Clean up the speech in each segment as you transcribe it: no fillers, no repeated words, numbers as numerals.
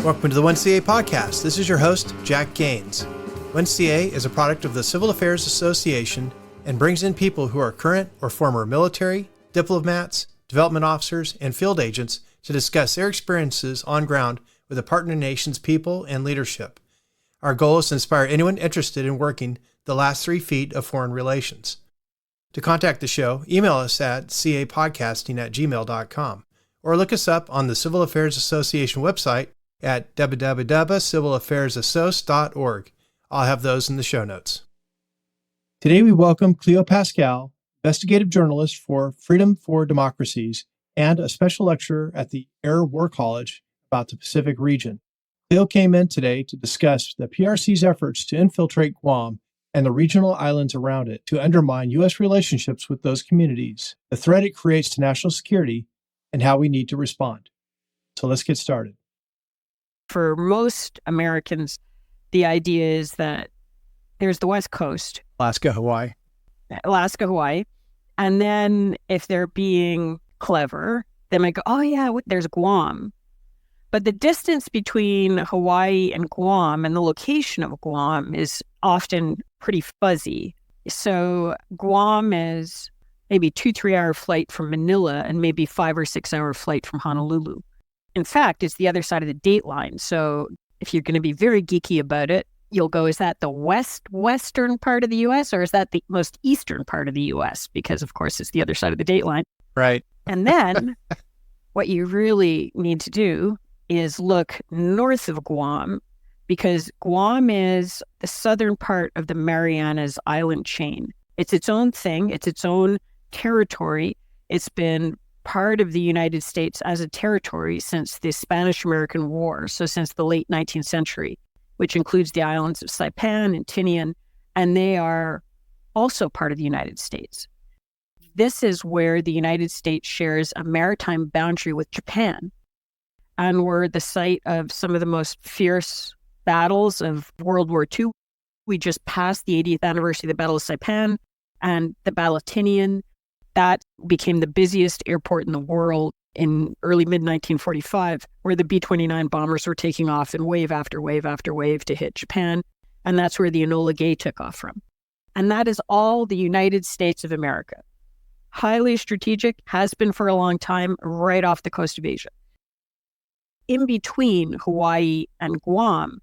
Welcome to the 1CA podcast. This is your host, Jack Gaines. 1CA is a product of the Civil Affairs Association and brings in people who are current or former military, diplomats, development officers, and field agents to discuss their experiences on ground with the partner nation's people and leadership. Our goal is to inspire anyone interested in working the last 3 feet of foreign relations. To contact the show, email us at capodcasting@gmail.com or look us up on the Civil Affairs Association website at www.civilaffairsassoc.org. I'll have those in the show notes. Today we welcome Cleo Paskal, investigative journalist for Freedom for Democracies and a special lecturer at the Air War College about the Pacific region. Cleo came in today to discuss the PRC's efforts to infiltrate Guam and the regional islands around it to undermine U.S. relationships with those communities, the threat it creates to national security, and how we need to respond. So let's get started. For most Americans, the idea is that there's the West Coast. Alaska, Hawaii. And then if they're being clever, they might go, oh yeah, there's Guam. But the distance between Hawaii and Guam and the location of Guam is often pretty fuzzy. So Guam is maybe 2-3 hour flight from Manila and maybe 5 or 6 hour flight from Honolulu. In fact, it's the other side of the date line. So if you're going to be very geeky about it, you'll go, is that the western part of the U.S. or is that the most eastern part of the U.S.? Because, of course, it's the other side of the date line. Right. And then what you really need to do is look north of Guam, because Guam is the southern part of the Marianas Island chain. It's its own thing. It's its own territory. It's been part of the United States as a territory since the Spanish-American War, so since the late 19th century, which includes the islands of Saipan and Tinian, and they are also part of the United States. This is where the United States shares a maritime boundary with Japan, and we're the site of some of the most fierce battles of World War II. We just passed the 80th anniversary of the Battle of Saipan and the Battle of Tinian. That became the busiest airport in the world in early mid-1945, where the B-29 bombers were taking off in wave after wave after wave to hit Japan. And that's where the Enola Gay took off from. And that is all the United States of America. Highly strategic, has been for a long time, right off the coast of Asia. In between Hawaii and Guam,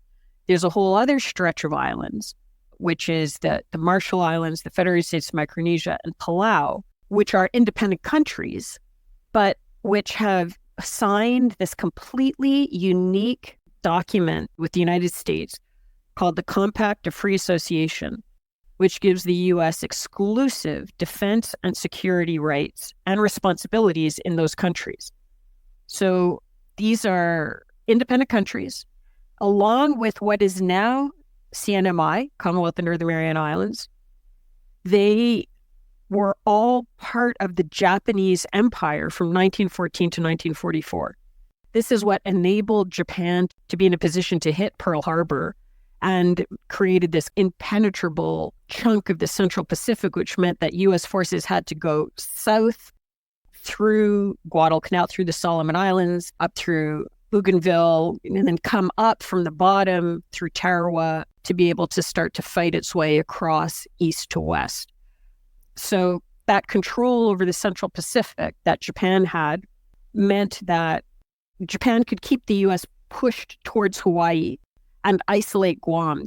there's a whole other stretch of islands, which is the Marshall Islands, the Federated States of Micronesia, and Palau, which are independent countries, but which have signed this completely unique document with the United States called the Compact of Free Association, which gives the U.S. exclusive defense and security rights and responsibilities in those countries. So these are independent countries, along with what is now CNMI, Commonwealth of Northern Mariana Islands. They were all part of the Japanese Empire from 1914 to 1944. This is what enabled Japan to be in a position to hit Pearl Harbor and created this impenetrable chunk of the Central Pacific, which meant that U.S. forces had to go south through Guadalcanal, through the Solomon Islands, up through Bougainville, and then come up from the bottom through Tarawa to be able to start to fight its way across east to west. So that control over the Central Pacific that Japan had meant that Japan could keep the U.S. pushed towards Hawaii and isolate Guam.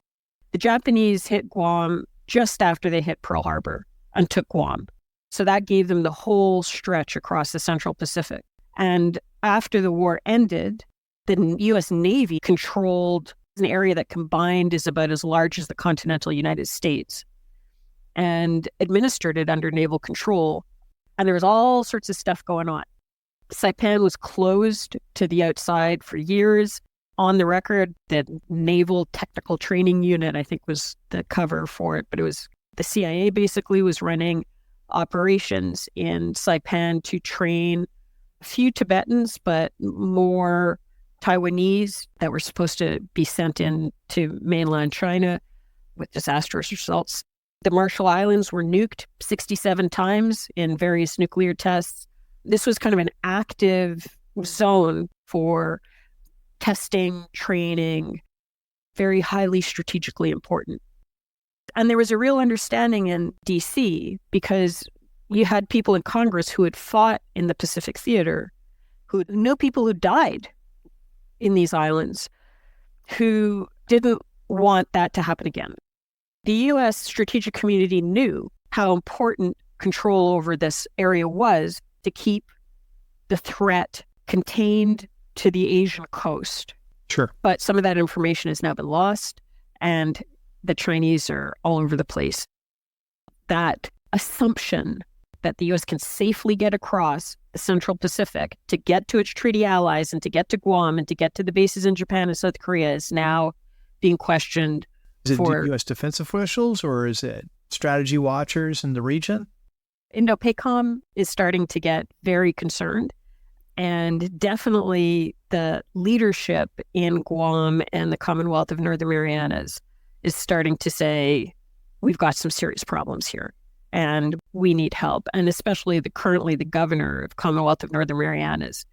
The Japanese hit Guam just after they hit Pearl Harbor and took Guam. So that gave them the whole stretch across the Central Pacific. And after the war ended, the U.S. Navy controlled an area that combined is about as large as the continental United States, and administered it under naval control. And there was all sorts of stuff going on. Saipan was closed to the outside for years. On the record, the Naval Technical Training Unit, I think, was the cover for it, but it was the CIA basically was running operations in Saipan to train a few Tibetans, but more Taiwanese that were supposed to be sent in to mainland China with disastrous results. The Marshall Islands were nuked 67 times in various nuclear tests. This was kind of an active zone for testing, training, very highly strategically important. And there was a real understanding in DC because you had people in Congress who had fought in the Pacific Theater, who knew people who died in these islands, who didn't want that to happen again. The U.S. strategic community knew how important control over this area was to keep the threat contained to the Asian coast. Sure. But some of that information has now been lost, and the Chinese are all over the place. That assumption that the U.S. can safely get across the Central Pacific to get to its treaty allies and to get to Guam and to get to the bases in Japan and South Korea is now being questioned. Is it for U.S. defense officials or is it strategy watchers in the region? Indo-PACOM is starting to get very concerned. And definitely the leadership in Guam and the Commonwealth of Northern Marianas is starting to say, we've got some serious problems here and we need help. And especially currently the governor of Commonwealth of Northern Marianas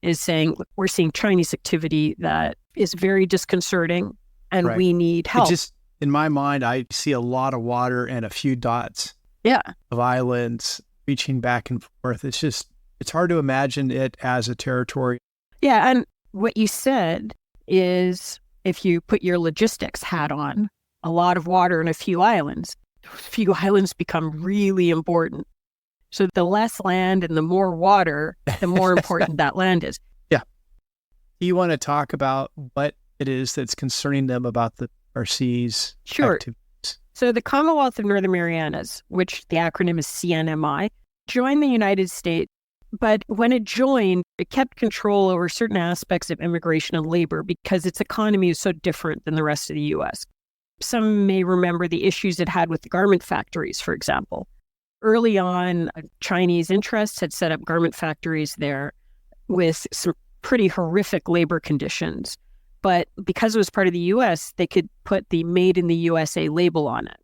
is saying, we're seeing Chinese activity that is very disconcerting and Right. we need help. It just, in my mind, I see a lot of water and a few dots of islands reaching back and forth. It's hard to imagine it as a territory. Yeah. And what you said is if you put your logistics hat on, a lot of water and a few islands become really important. So the less land and the more water, the more important that land is. Yeah. Do you want to talk about what it is that's concerning them about the PRC's activities? So the Commonwealth of Northern Marianas, which the acronym is CNMI, joined the United States. But when it joined, it kept control over certain aspects of immigration and labor because its economy is so different than the rest of the U.S. Some may remember the issues it had with the garment factories, for example. Early on, Chinese interests had set up garment factories there with some pretty horrific labor conditions. But because it was part of the U.S., they could put the Made in the USA label on it.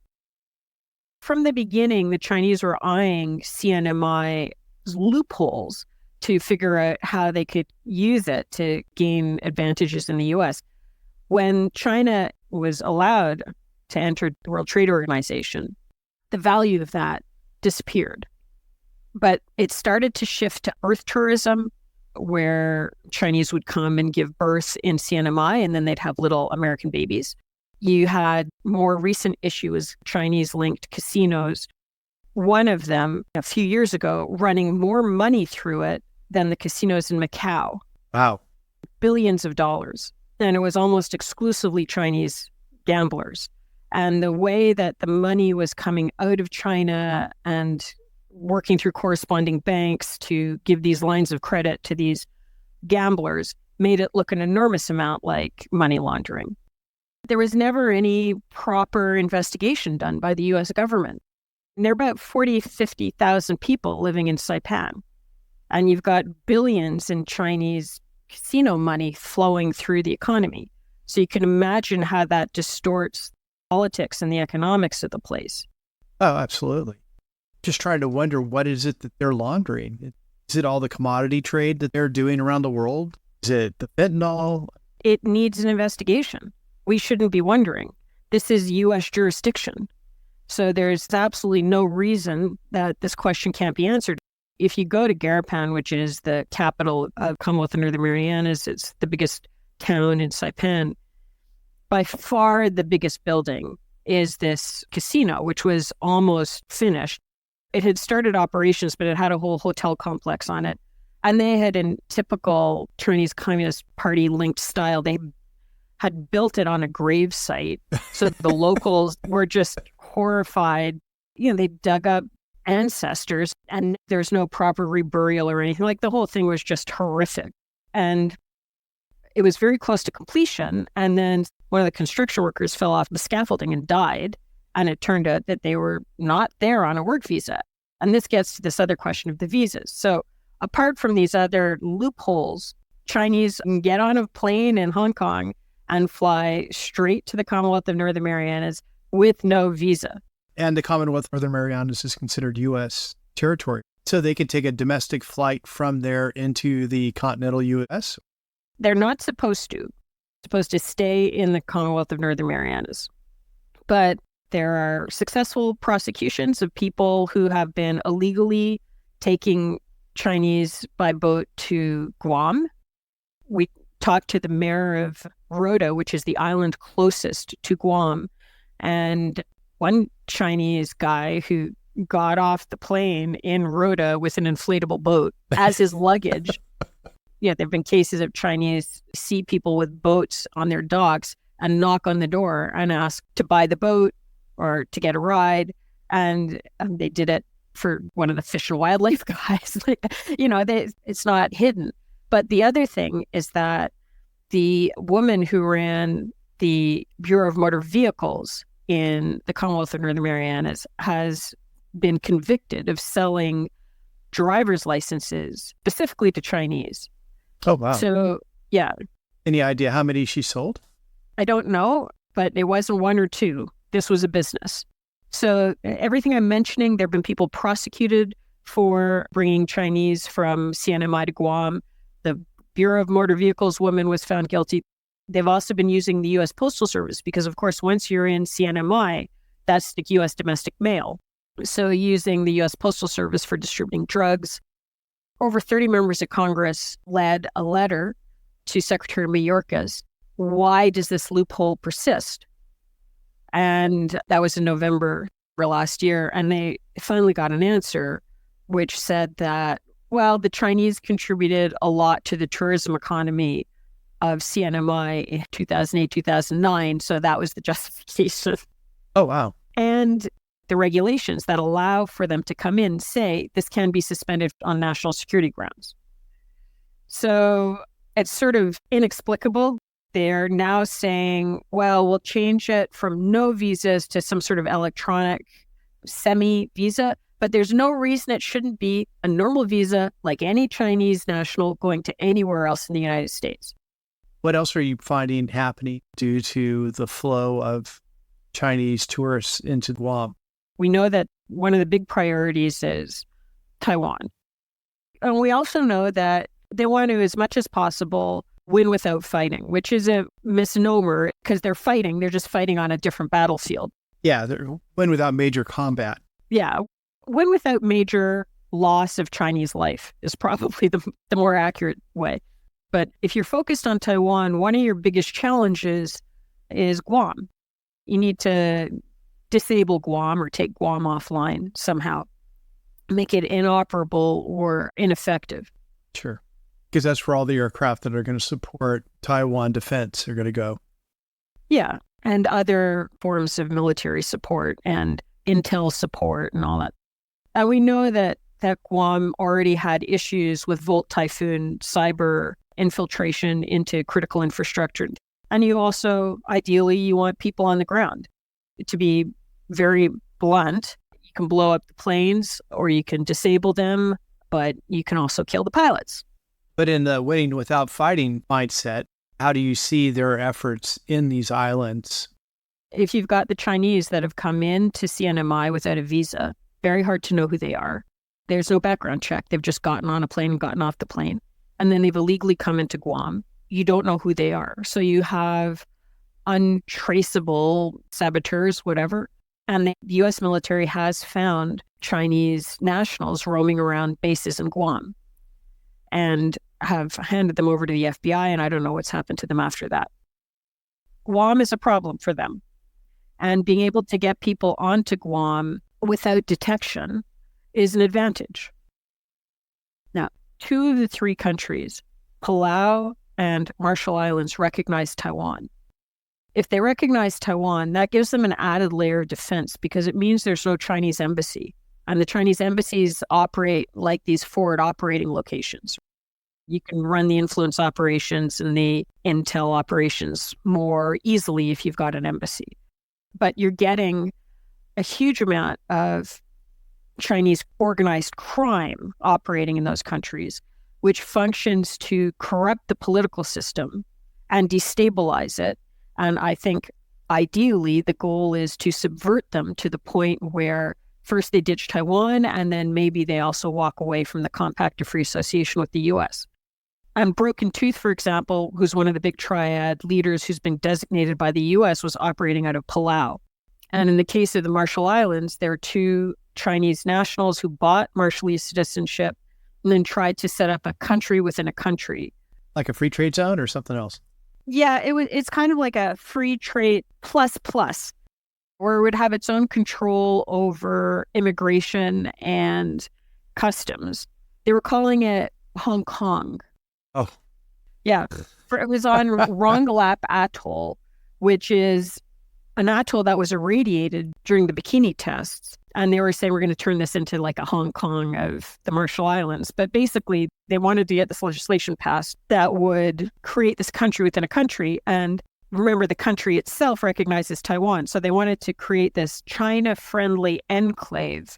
From the beginning, the Chinese were eyeing CNMI loopholes to figure out how they could use it to gain advantages in the U.S. When China was allowed to enter the World Trade Organization, the value of that disappeared. But it started to shift to earth tourism, where Chinese would come and give birth in CNMI, and then they'd have little American babies. You had more recent issues, Chinese-linked casinos. One of them, a few years ago, running more money through it than the casinos in Macau. Wow. Billions of dollars. And it was almost exclusively Chinese gamblers. And the way that the money was coming out of China and working through corresponding banks to give these lines of credit to these gamblers made it look an enormous amount like money laundering. There was never any proper investigation done by the U.S. government. And there are about 50,000 people living in Saipan. And you've got billions in Chinese casino money flowing through the economy. So you can imagine how that distorts politics and the economics of the place. Oh, absolutely. Just trying to wonder, what is it that they're laundering? Is it all the commodity trade that they're doing around the world? Is it the fentanyl? It needs an investigation. We shouldn't be wondering. This is U.S. jurisdiction. So there's absolutely no reason that this question can't be answered. If you go to Garapan, which is the capital of Commonwealth of Northern Marianas, it's the biggest town in Saipan. By far the biggest building is this casino, which was almost finished. It had started operations, but it had a whole hotel complex on it. And they had, in typical Chinese Communist Party linked style, they had built it on a grave site. So the locals were just horrified. You know, they dug up ancestors and there's no proper reburial or anything. Like, the whole thing was just horrific. And it was very close to completion. And then one of the construction workers fell off the scaffolding and died. And it turned out that they were not there on a work visa. And this gets to this other question of the visas. So apart from these other loopholes, Chinese can get on a plane in Hong Kong and fly straight to the Commonwealth of Northern Marianas with no visa. And the Commonwealth of Northern Marianas is considered U.S. territory. So they can take a domestic flight from there into the continental U.S.? They're not supposed to stay in the Commonwealth of Northern Marianas. But there are successful prosecutions of people who have been illegally taking Chinese by boat to Guam. We talked to the mayor of Rota, which is the island closest to Guam, and one Chinese guy who got off the plane in Rota with an inflatable boat as his luggage. Yeah, there have been cases of Chinese see people with boats on their docks and knock on the door and ask to buy the boat or to get a ride. And they did it for one of the Fish and Wildlife guys. It's not hidden. But the other thing is that the woman who ran the Bureau of Motor Vehicles in the Commonwealth of Northern Marianas has been convicted of selling driver's licenses specifically to Chinese. Oh, wow. So, yeah. Any idea how many she sold? I don't know, but it wasn't one or two. This was a business. So everything I'm mentioning, there have been people prosecuted for bringing Chinese from CNMI to Guam. The Bureau of Motor Vehicles woman was found guilty. They've also been using the U.S. Postal Service because, of course, once you're in CNMI, that's the U.S. domestic mail. So using the U.S. Postal Service for distributing drugs. Over 30 members of Congress led a letter to Secretary Mayorkas. Why does this loophole persist? And that was in November last year. And they finally got an answer, which said that, well, the Chinese contributed a lot to the tourism economy of CNMI in 2008, 2009. So that was the justification. Oh, wow. And the regulations that allow for them to come in say this can be suspended on national security grounds. So it's sort of inexplicable. They're now saying, well, we'll change it from no visas to some sort of electronic semi-visa, but there's no reason it shouldn't be a normal visa like any Chinese national going to anywhere else in the United States. What else are you finding happening due to the flow of Chinese tourists into Guam? We know that one of the big priorities is Taiwan. And we also know that they want to, as much as possible, win without fighting, which is a misnomer because they're fighting. They're just fighting on a different battlefield. Yeah, they're win without major combat. Yeah, win without major loss of Chinese life is probably the more accurate way. But if you're focused on Taiwan, one of your biggest challenges is Guam. You need to disable Guam or take Guam offline somehow, make it inoperable or ineffective. Sure. Because that's where all the aircraft that are going to support Taiwan defense are going to go. Yeah. And other forms of military support and intel support and all that. And we know that Guam already had issues with Volt Typhoon cyber infiltration into critical infrastructure. And you also, ideally, you want people on the ground. To be very blunt, you can blow up the planes or you can disable them, but you can also kill the pilots. But in the winning without fighting mindset, how do you see their efforts in these islands? If you've got the Chinese that have come in to CNMI without a visa, very hard to know who they are. There's no background check. They've just gotten on a plane and gotten off the plane. And then they've illegally come into Guam. You don't know who they are. So you have untraceable saboteurs, whatever. And the U.S. military has found Chinese nationals roaming around bases in Guam and have handed them over to the FBI, and I don't know what's happened to them after that. Guam is a problem for them. And being able to get people onto Guam without detection is an advantage. Now, 2 of the 3 countries, Palau and Marshall Islands, recognize Taiwan. If they recognize Taiwan, that gives them an added layer of defense because it means there's no Chinese embassy. And the Chinese embassies operate like these forward operating locations. You can run the influence operations and the intel operations more easily if you've got an embassy. But you're getting a huge amount of Chinese organized crime operating in those countries, which functions to corrupt the political system and destabilize it. And I think ideally the goal is to subvert them to the point where first they ditch Taiwan and then maybe they also walk away from the Compact of Free Association with the U.S. And Broken Tooth, for example, who's one of the big triad leaders who's been designated by the U.S., was operating out of Palau. And in the case of the Marshall Islands, there are two Chinese nationals who bought Marshallese citizenship and then tried to set up a country within a country. Like a free trade zone or something else? Yeah, it's kind of like a free trade plus, where it would have its own control over immigration and customs. They were calling it Hong Kong. Oh. Yeah. It was on Rongelap Atoll, which is an atoll that was irradiated during the bikini tests. And they were saying, we're going to turn this into like a Hong Kong of the Marshall Islands. But basically, they wanted to get this legislation passed that would create this country within a country. And remember, the country itself recognizes Taiwan. So they wanted to create this China-friendly enclave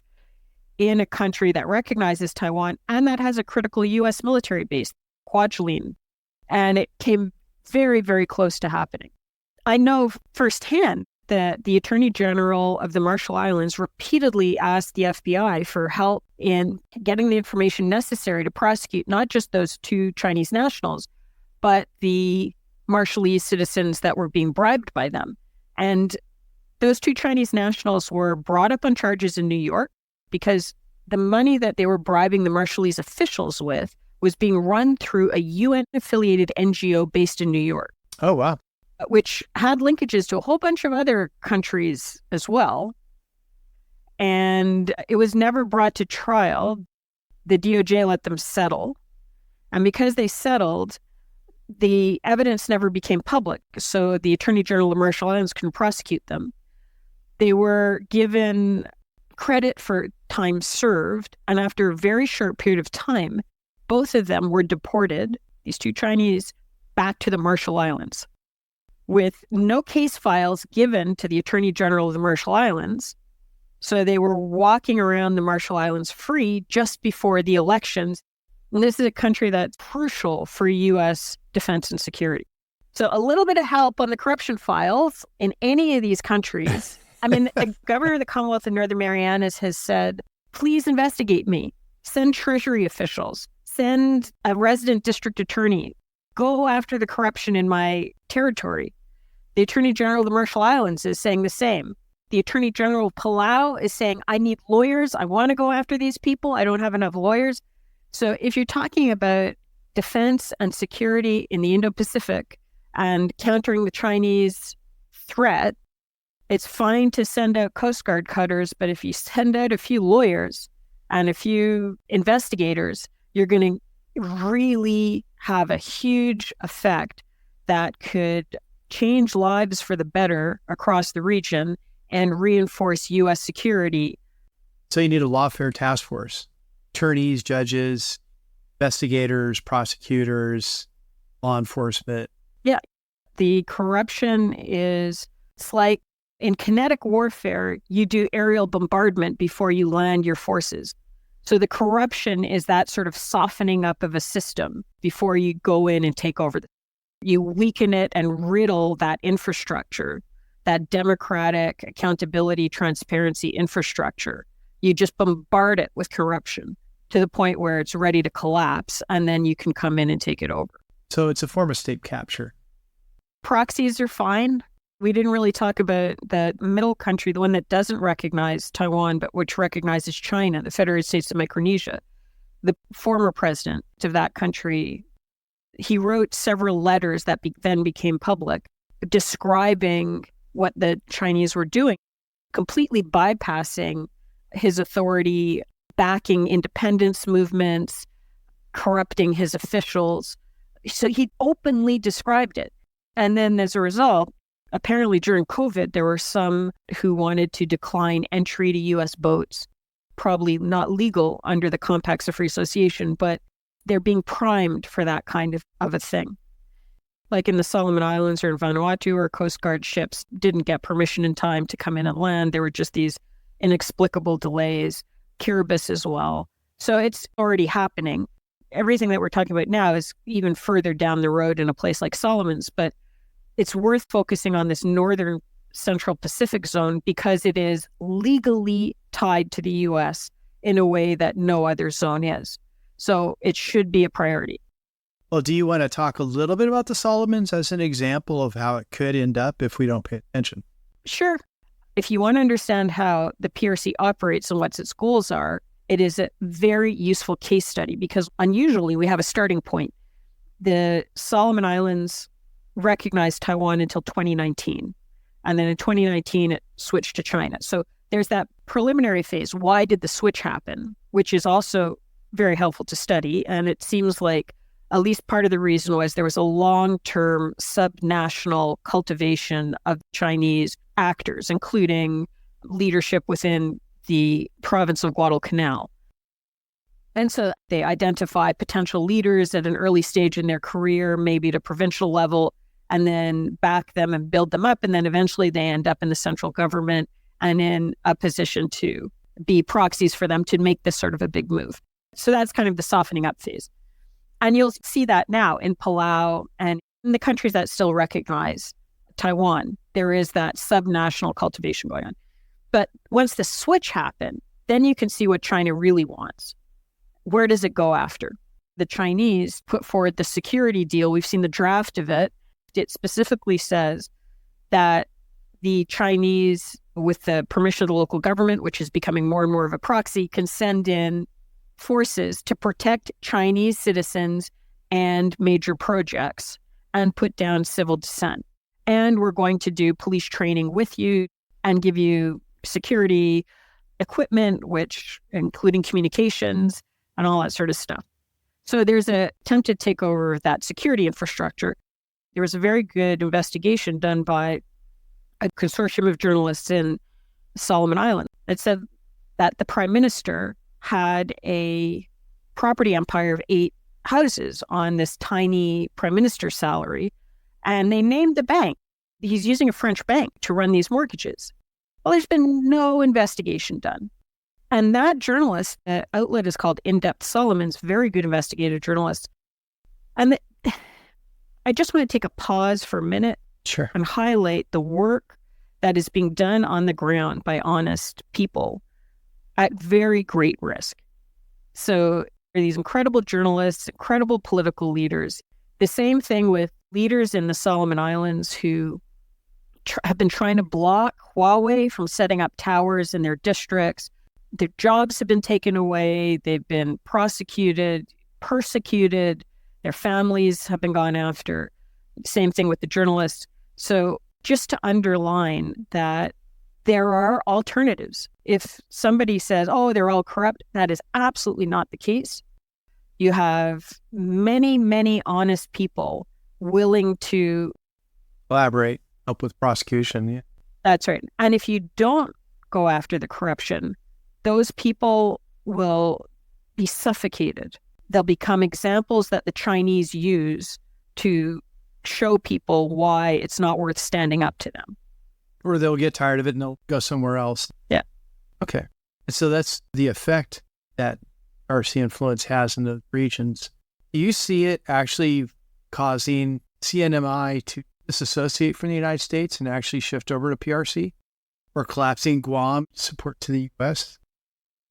in a country that recognizes Taiwan and that has a critical U.S. military base, Kwajalein. And it came very, very close to happening. I know firsthand that the Attorney General of the Marshall Islands repeatedly asked the FBI for help in getting the information necessary to prosecute not just those two Chinese nationals, but the Marshallese citizens that were being bribed by them. And those two Chinese nationals were brought up on charges in New York because the money that they were bribing the Marshallese officials with was being run through a UN-affiliated NGO based in New York. Oh, wow. Which had linkages to a whole bunch of other countries as well. And it was never brought to trial. The DOJ let them settle. And because they settled, the evidence never became public. So the Attorney General of the Marshall Islands couldn't prosecute them. They were given credit for time served. And after a very short period of time, both of them were deported, these two Chinese, back to the Marshall Islands, with no case files given to the Attorney General of the Marshall Islands. So they were walking around the Marshall Islands free just before the elections. And this is a country that's crucial for U.S. defense and security. So a little bit of help on the corruption files in any of these countries. I mean, the governor of the Commonwealth of Northern Marianas has said, please investigate me. Send Treasury officials. Send a resident district attorney. Go after the corruption in my territory. The Attorney General of the Marshall Islands is saying the same. The Attorney General of Palau is saying, I need lawyers. I want to go after these people. I don't have enough lawyers. So if you're talking about defense and security in the Indo-Pacific and countering the Chinese threat, it's fine to send out Coast Guard cutters, but if you send out a few lawyers and a few investigators, you're going to really have a huge effect that could change lives for the better across the region and reinforce U.S. security. So you need a lawfare task force, attorneys, judges, investigators, prosecutors, law enforcement. Yeah. The corruption it's like in kinetic warfare, you do aerial bombardment before you land your forces. So the corruption is that sort of softening up of a system before you go in and take over. You weaken it and riddle that infrastructure, that democratic accountability, transparency infrastructure. You just bombard it with corruption to the point where it's ready to collapse, and then you can come in and take it over. So it's a form of state capture. Proxies are fine. We didn't really talk about that middle country, the one that doesn't recognize Taiwan, but which recognizes China, the Federated States of Micronesia. The former president of that country, he wrote several letters that then became public, describing what the Chinese were doing, completely bypassing his authority, backing independence movements, corrupting his officials. So he openly described it. And then as a result, apparently during COVID, there were some who wanted to decline entry to U.S. boats, probably not legal under the Compacts of Free Association, but they're being primed for that kind of a thing. Like in the Solomon Islands or in Vanuatu, or Coast Guard ships didn't get permission in time to come in and land. There were just these inexplicable delays. Kiribati as well. So it's already happening. Everything that we're talking about now is even further down the road in a place like Solomon's, but it's worth focusing on this northern Central Pacific zone because it is legally tied to the U.S. in a way that no other zone is. So it should be a priority. Well, do you want to talk a little bit about the Solomons as an example of how it could end up if we don't pay attention? Sure. If you want to understand how the PRC operates and what its goals are, it is a very useful case study because unusually we have a starting point. The Solomon Islands recognized Taiwan until 2019. And then in 2019, it switched to China. So there's that preliminary phase. Why did the switch happen? Which is also very helpful to study. And it seems like at least part of the reason was there was a long-term subnational cultivation of Chinese actors, including leadership within the province of Guadalcanal. And so they identify potential leaders at an early stage in their career, maybe at a provincial level, and then back them and build them up. And then eventually they end up in the central government and in a position to be proxies for them to make this sort of a big move. So that's kind of the softening up phase. And you'll see that now in Palau and in the countries that still recognize Taiwan. There is that subnational cultivation going on. But once the switch happened, then you can see what China really wants. Where does it go after? The Chinese put forward the security deal. We've seen the draft of it. It specifically says that the Chinese, with the permission of the local government, which is becoming more and more of a proxy, can send in forces to protect Chinese citizens and major projects and put down civil dissent. And we're going to do police training with you and give you security equipment, which including communications and all that sort of stuff. So there's an attempted takeover of that security infrastructure. There was a very good investigation done by a consortium of journalists in Solomon Islands that said that the prime minister had a property empire of 8 houses on this tiny prime minister's salary, and they named the bank. He's using a French bank to run these mortgages. Well, there's been no investigation done. And that journalist, the outlet is called In-Depth Solomons, very good investigative journalist. And I just want to take a pause for a minute and highlight the work that is being done on the ground by honest people at very great risk. So these incredible journalists, incredible political leaders, the same thing with leaders in the Solomon Islands who have been trying to block Huawei from setting up towers in their districts. Their jobs have been taken away. They've been prosecuted, persecuted. Their families have been gone after. Same thing with the journalists. So just to underline that there are alternatives. If somebody says, oh, they're all corrupt, that is absolutely not the case. You have many, many honest people willing to collaborate, help with prosecution. Yeah. That's right. And if you don't go after the corruption, those people will be suffocated. They'll become examples that the Chinese use to show people why it's not worth standing up to them. Or they'll get tired of it and they'll go somewhere else. Yeah. Okay. And so that's the effect that RC influence has in the regions. Do you see it actually causing CNMI to disassociate from the United States and actually shift over to PRC? Or collapsing Guam support to the U.S.?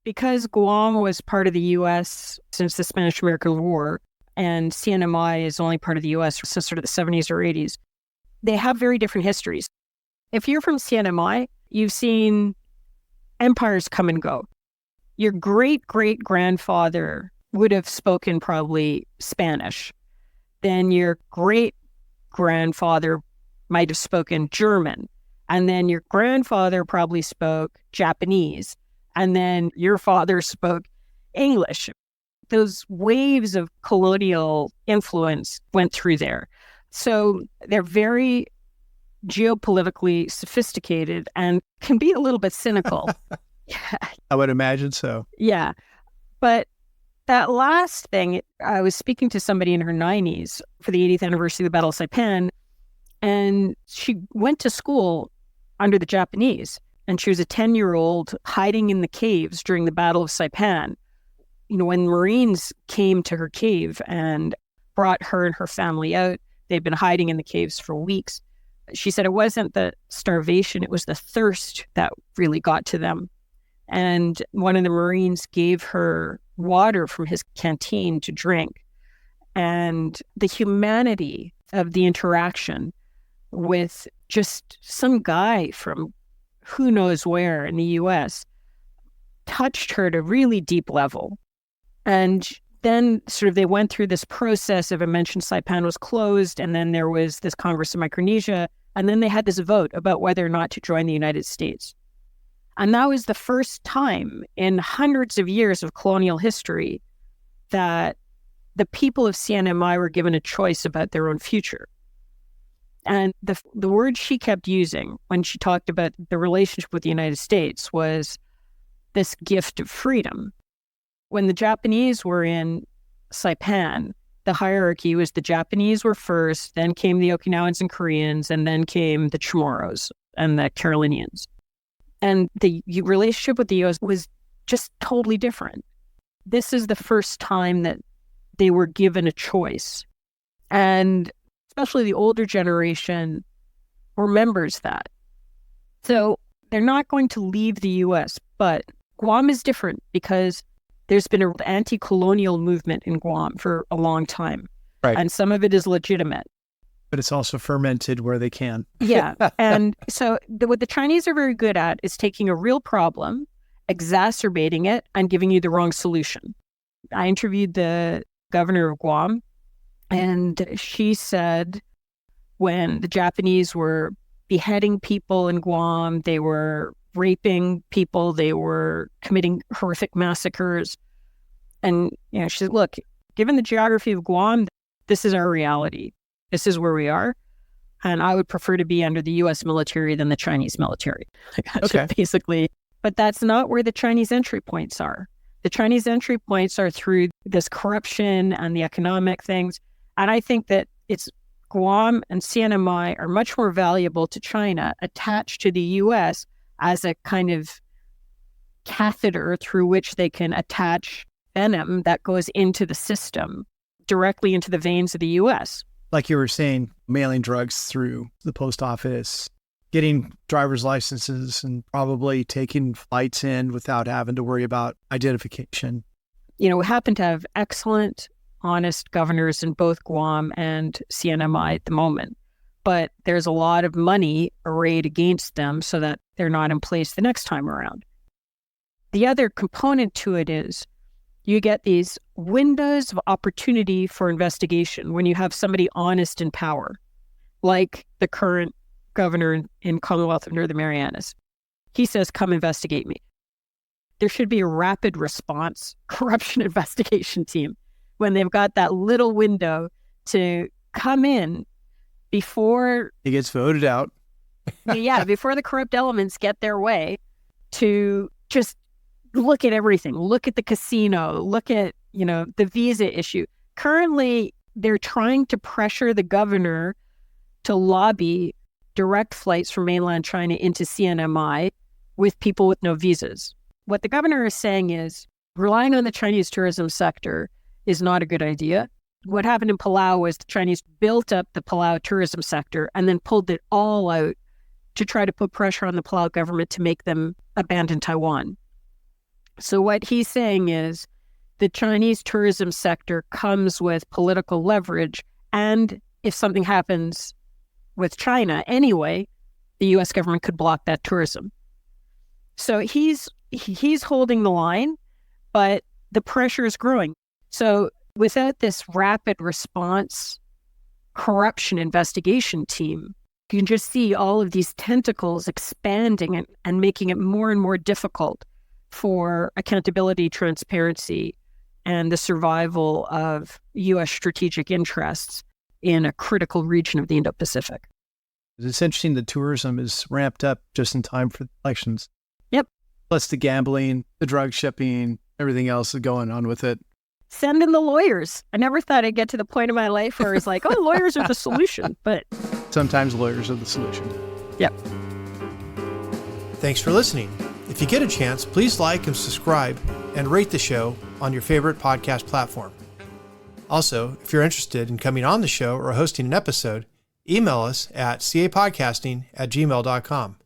Because Guam was part of the U.S. since the Spanish-American War, and CNMI is only part of the U.S. since sort of the 70s or 80s, they have very different histories. If you're from CNMI, you've seen empires come and go. Your great-great-grandfather would have spoken probably Spanish. Then your great-grandfather might have spoken German. And then your grandfather probably spoke Japanese. And then your father spoke English. Those waves of colonial influence went through there. So they're very geopolitically sophisticated and can be a little bit cynical. I would imagine so. Yeah. But that last thing, I was speaking to somebody in her 90s for the 80th anniversary of the Battle of Saipan, and she went to school under the Japanese. And she was a 10-year-old hiding in the caves during the Battle of Saipan. You know, when Marines came to her cave and brought her and her family out, they'd been hiding in the caves for weeks. She said it wasn't the starvation, it was the thirst that really got to them. And one of the Marines gave her water from his canteen to drink. and the humanity of the interaction with just some guy from who knows where in the US touched her at a really deep level. And then sort of they went through this process of, I mentioned Saipan was closed, and then there was this Congress of Micronesia, and then they had this vote about whether or not to join the United States. And that was the first time in hundreds of years of colonial history that the people of CNMI were given a choice about their own future. And the word she kept using when she talked about the relationship with the United States was this gift of freedom. When the Japanese were in Saipan, the hierarchy was the Japanese were first, then came the Okinawans and Koreans, and then came the Chamorros and the Carolinians. And the relationship with the U.S. was just totally different. This is the first time that they were given a choice. And especially the older generation remembers that. So they're not going to leave the U.S., but Guam is different because there's been an anti-colonial movement in Guam for a long time. Right. And some of it is legitimate. But it's also fermented where they can. Yeah. And so what the Chinese are very good at is taking a real problem, exacerbating it, and giving you the wrong solution. I interviewed the governor of Guam, and she said when the Japanese were beheading people in Guam, they were raping people, they were committing horrific massacres. And she said, look, given the geography of Guam, this is our reality. This is where we are. And I would prefer to be under the U.S. military than the Chinese military. Okay. Basically. But that's not where the Chinese entry points are. The Chinese entry points are through this corruption and the economic things. And I think that it's Guam and CNMI are much more valuable to China attached to the U.S. as a kind of catheter through which they can attach venom that goes into the system, directly into the veins of the U.S. Like you were saying, mailing drugs through the post office, getting driver's licenses, and probably taking flights in without having to worry about identification. We happen to have excellent, honest governors in both Guam and CNMI at the moment. But there's a lot of money arrayed against them so that they're not in place the next time around. The other component to it is you get these windows of opportunity for investigation when you have somebody honest in power, like the current governor in Commonwealth of Northern Marianas. He says, come investigate me. There should be a rapid response corruption investigation team when they've got that little window to come in before he gets voted out. Before the corrupt elements get their way, to just look at everything. Look at the casino. Look at, the visa issue. Currently, they're trying to pressure the governor to lobby direct flights from mainland China into CNMI with people with no visas. What the governor is saying is relying on the Chinese tourism sector is not a good idea. What happened in Palau was the Chinese built up the Palau tourism sector and then pulled it all out to try to put pressure on the Palau government to make them abandon Taiwan. So what he's saying is the Chinese tourism sector comes with political leverage, and if something happens with China anyway, the U.S. government could block that tourism. So he's holding the line, but the pressure is growing. So without this rapid response corruption investigation team, you can just see all of these tentacles expanding and making it more and more difficult for accountability, transparency, and the survival of U.S. strategic interests in a critical region of the Indo-Pacific. It's interesting that tourism is ramped up just in time for elections. Yep. Plus the gambling, the drug shipping, everything else is going on with it. Send in the lawyers. I never thought I'd get to the point in my life where it's like, oh, lawyers are the solution. But sometimes lawyers are the solution. Yep. Thanks for listening. If you get a chance, please like and subscribe and rate the show on your favorite podcast platform. Also, if you're interested in coming on the show or hosting an episode, email us at capodcasting@gmail.com.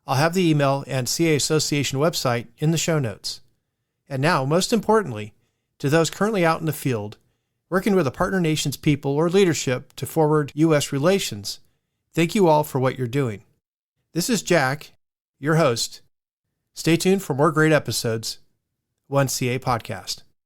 I'll have the email and CA Association website in the show notes. And now, most importantly, to those currently out in the field, working with a partner nation's people or leadership to forward U.S. relations. Thank you all for what you're doing. This is Jack, your host. Stay tuned for more great episodes. 1CA Podcast.